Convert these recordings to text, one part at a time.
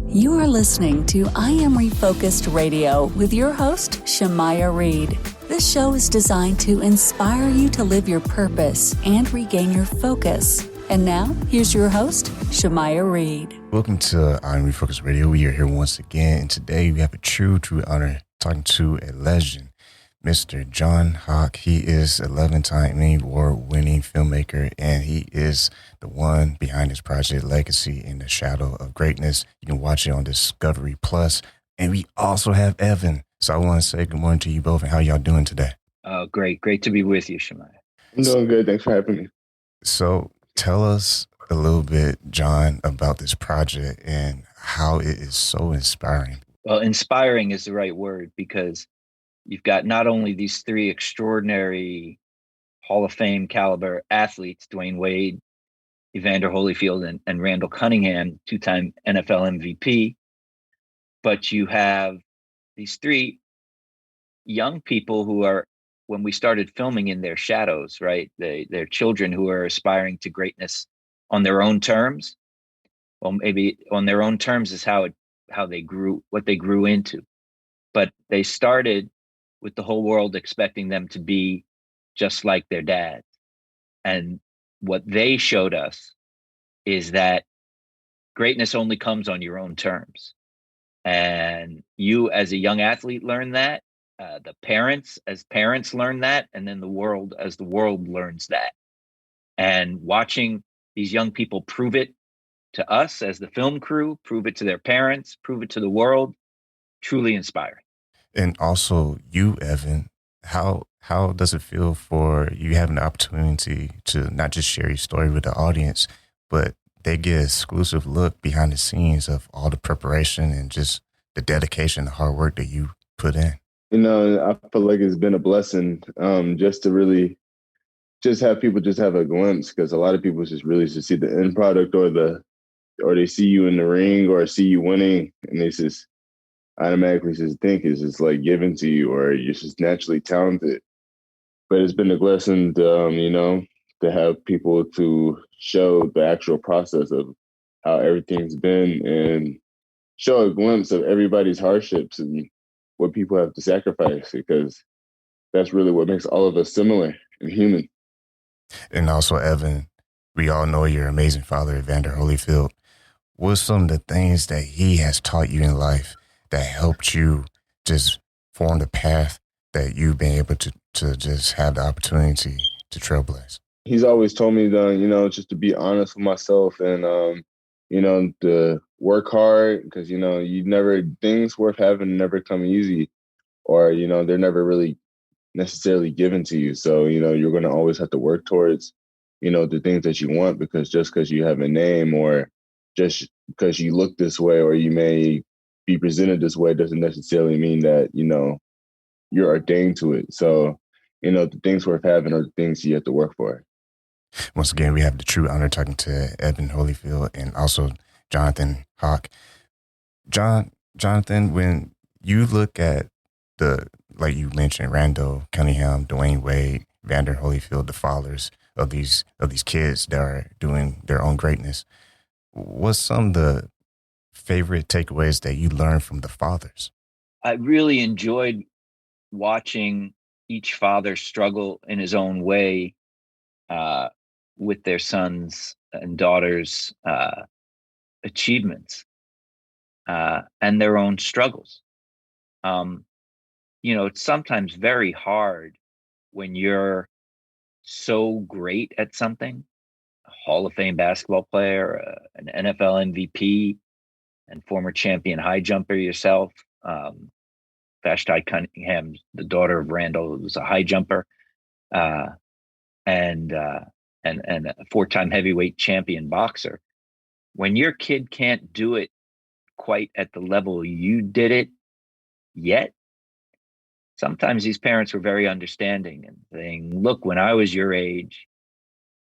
You are listening to I Am Refocused Radio with your host, Shamaya Reed. This show is designed to inspire you to live your purpose and regain your focus. And now, here's your host, Shamaya Reed. Welcome to I Am Refocused Radio. We are here once again, and today we have a true honor talking to a legend, Mr. Jonathan Hock. He is 11-time Emmy Award winning filmmaker, and he is the one behind his project Legacy in the Shadow of Greatness. You can watch it on Discovery Plus. And we also have Evan. So I want to say good morning to you both, and how y'all doing today? Great to be with you, Shemaya. I'm doing good. Thanks for having me. So tell us a little bit, John, about this project and how it is so inspiring. Well, inspiring is the right word, because you've got not only these three extraordinary Hall of Fame caliber athletes, Dwyane Wade, Evander Holyfield, and Randall Cunningham, two-time NFL MVP, but you have these three young people who are, when we started filming, in their shadows, right? They're children who are aspiring to greatness on their own terms. Well, maybe on their own terms is how they grew, what they grew into. But they started with the whole world expecting them to be just like their dad. And what they showed us is that greatness only comes on your own terms. And you, as a young athlete, learn that. The parents, as parents, learn that. And then the world, as the world, learns that. And watching these young people prove it to us as the film crew, prove it to their parents, prove it to the world, truly inspiring. And also you, Evan, how does it feel for you having the opportunity to not just share your story with the audience, but they get an exclusive look behind the scenes of all the preparation and just the dedication, the hard work that you put in? You know, I feel like it's been a blessing just to really just have people just have a glimpse, because a lot of people just really just see the end product, or they see you in the ring or see you winning, and they just automatically just think it's just like given to you, or you're just naturally talented. But it's been a blessing to have people to show the actual process of how everything's been, and show a glimpse of everybody's hardships and what people have to sacrifice, because that's really what makes all of us similar and human. And also, Evan, we all know your amazing father, Evander Holyfield. What's some of the things that he has taught you in life that helped you just form the path that you've been able to just have the opportunity to trailblaze? He's always told me just to be honest with myself, and to work hard, because things worth having never come easy, or they're never really necessarily given to you. So you're going to always have to work towards the things that you want, because just because you have a name, or just because you look this way, or you may be presented this way, doesn't necessarily mean that you're ordained to it. So the things worth having are the things you have to work for. Once again, we have the true honor talking to Evan Holyfield and also Jonathan Hock. Jonathan, when you look at like you mentioned, Randall Cunningham, Dwyane Wade, Evander Holyfield, the fathers of these kids that are doing their own greatness, what's some of the favorite takeaways that you learned from the fathers? I really enjoyed watching each father struggle in his own way with their sons and daughters' achievements and their own struggles. It's sometimes very hard when you're so great at something, a Hall of Fame basketball player, an NFL MVP, and former champion high jumper yourself. Vashti Cunningham, the daughter of Randall, was a high jumper, and a four-time heavyweight champion boxer. When your kid can't do it quite at the level you did it yet, sometimes these parents were very understanding and saying, look, when I was your age,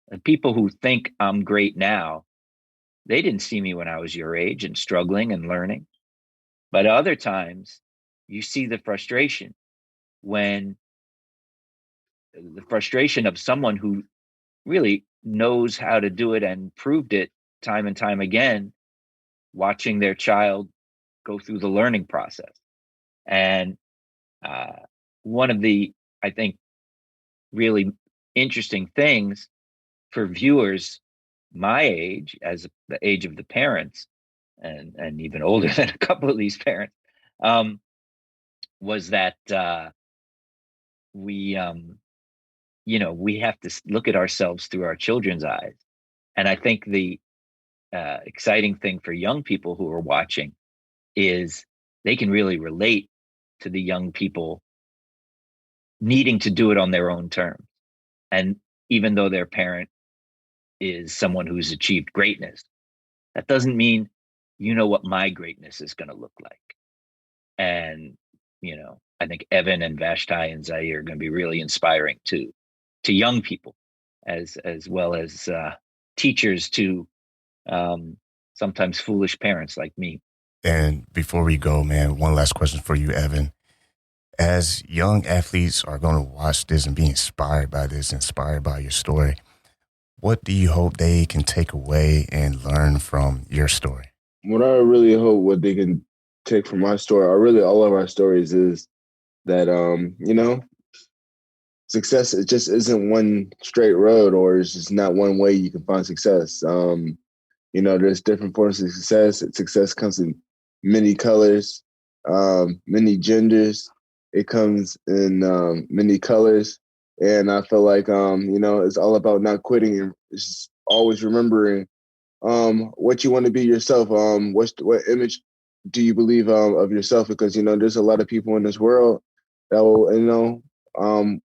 the people who think I'm great now, they didn't see me when I was your age and struggling and learning. But other times you see the frustration of someone who really knows how to do it and proved it time and time again, watching their child go through the learning process. And one of the, I think, really interesting things for viewers my age, as the age of the parents, and even older than a couple of these parents, was that we we have to look at ourselves through our children's eyes. And I think the exciting thing for young people who are watching is they can really relate to the young people needing to do it on their own terms. And even though their parent is someone who's achieved greatness, that doesn't mean you know what my greatness is going to look like. And I think Evan and Vashti and Zaire are going to be really inspiring to young people, as well as teachers to sometimes foolish parents like me. And before we go, man, one last question for you, Evan. As young athletes are going to watch this and be inspired by this, inspired by your story, what do you hope they can take away and learn from your story? What I really hope what they can take from my story, or really all of our stories, is that, success, it just isn't one straight road, or it's just not one way you can find success. There's different forms of success. Success comes in many colors, many genders. It comes in many colors. And I feel like, it's all about not quitting and just always remembering what you want to be yourself. What image do you believe of yourself? Because, there's a lot of people in this world that will,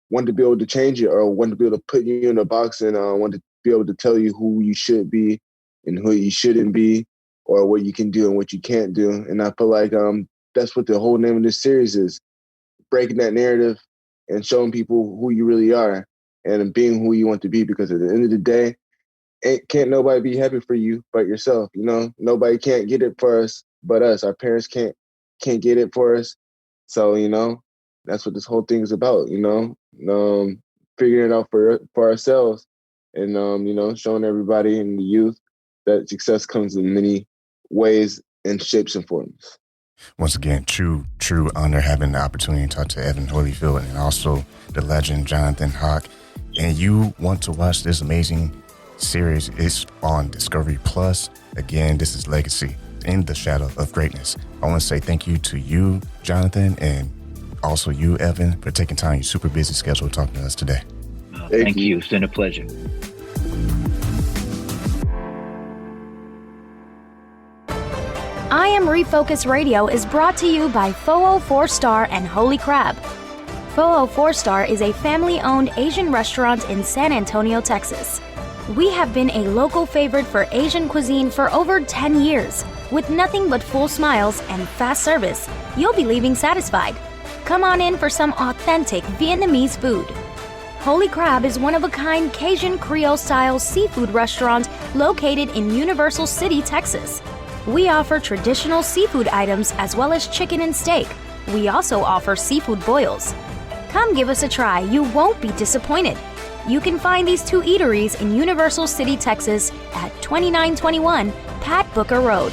want to be able to change it, or want to be able to put you in a box, and want to be able to tell you who you should be and who you shouldn't be, or what you can do and what you can't do. And I feel like that's what the whole name of this series is, breaking that narrative and showing people who you really are and being who you want to be. Because at the end of the day, can't nobody be happy for you but yourself. Nobody can't get it for us but us. Our parents can't get it for us. So, that's what this whole thing is about, figuring it out for ourselves, and, showing everybody in the youth that success comes in many ways and shapes and forms. Once again, true honor having the opportunity to talk to Evander Holyfield and also the legend Jonathan Hock. And you want to watch this amazing series, it's on Discovery Plus. Again, this is Legacy, In the Shadow of Greatness. I want to say thank you to you, Jonathan, and also you, Evan, for taking time, your super busy schedule, talking to us today. Thank you. It's been a pleasure. I Am Refocused Radio is brought to you by Foo 4 Star and Holy Crab. Foo 4 Star is a family-owned Asian restaurant in San Antonio, Texas. We have been a local favorite for Asian cuisine for over 10 years. With nothing but full smiles and fast service, you'll be leaving satisfied. Come on in for some authentic Vietnamese food. Holy Crab is one-of-a-kind Cajun Creole-style seafood restaurant located in Universal City, Texas. We offer traditional seafood items as well as chicken and steak. We also offer seafood boils. Come give us a try. You won't be disappointed. You can find these two eateries in Universal City, Texas at 2921 Pat Booker Road.